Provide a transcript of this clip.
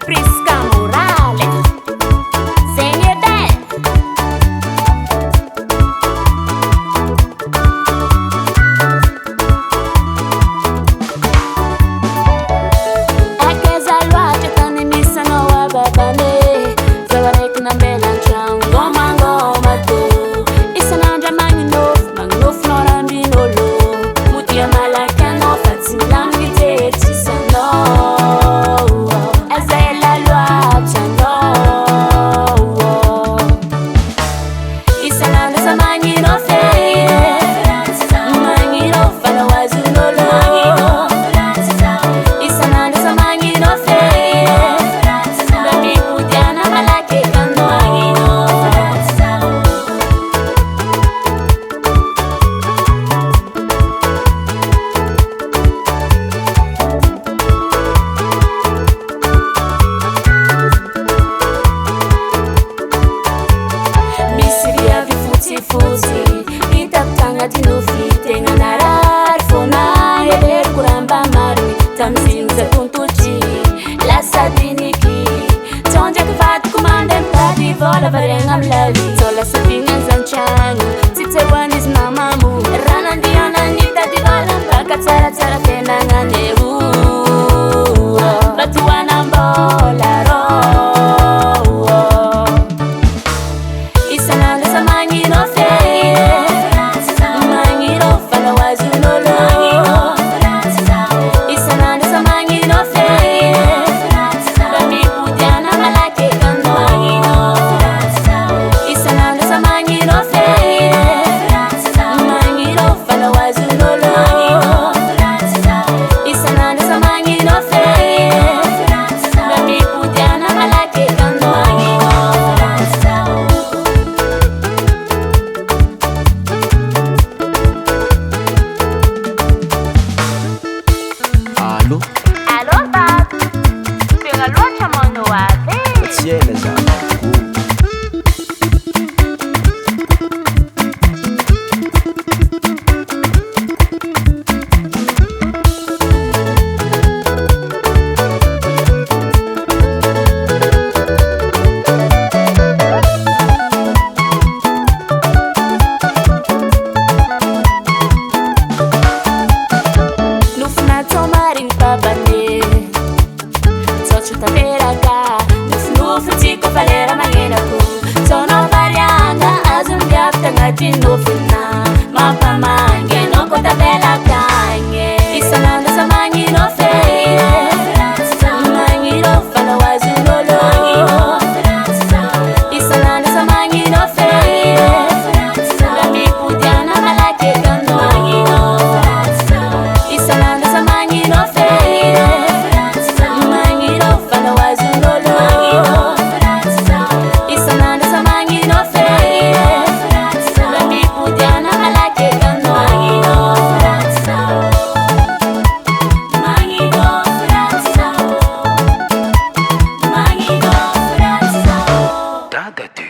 Prisca Morales, Zenedé. Akeza loatra tany misy anao ababane, zaho araiky nambelan-tragno ngômangôma tô. Isan'andro magnofinao rambin'olo, modia malaky anao fa tsy milaminy jery tsisy anao. Aza ela loatra anao. Isan'andro za magnino fery, magnino fanao azon'olo. Isan'andro za magnino fery, mba mipodiana malaky eky anao. Misy riavy fotsifotsy hitako tagnaty nofy tegna narary fôna heveriko ramba mariny tamiziny za tontotry lasa diniky tsao ndraiky vadiko mandeha mitady vola variagna amy lavy tsao lasa fignany zan-tragno tsy tsehoan'izy namamo raha nandianany nitady vola mpaka tsaratsara fiainagnany eo mba toanam-bola rô. Isan'andro za magnino fery, magnino fanao azon'olo. Isan'andro za magnino fery, mba mipodiana malaky eky anao. Isan'andro za magnino fery, magnino fanao azon'olo. Isan'andro za magnino fery, mba mipodiana malaky eky anao. Allô? Allô Paco, tegna loatra manao aty e. Tsy ela za Nofina tsao mariny babane, tsao tsy tanteraka nofinofy tsy kofa lera magnenako. Tsao nao variana azony viavy tagnaty nofina mampamangy anao koa tavela tagny. Isan'andro za magnino fery, magnino fanao azon'olo. Isan'andro za magnino fery, mba mipodiana malaky eky anao. Isan'andro za magnino fery, magnino fanao azon'olo. Isan'andro za magnino fery, mba mipodiana malaky eky anao. Dada tu.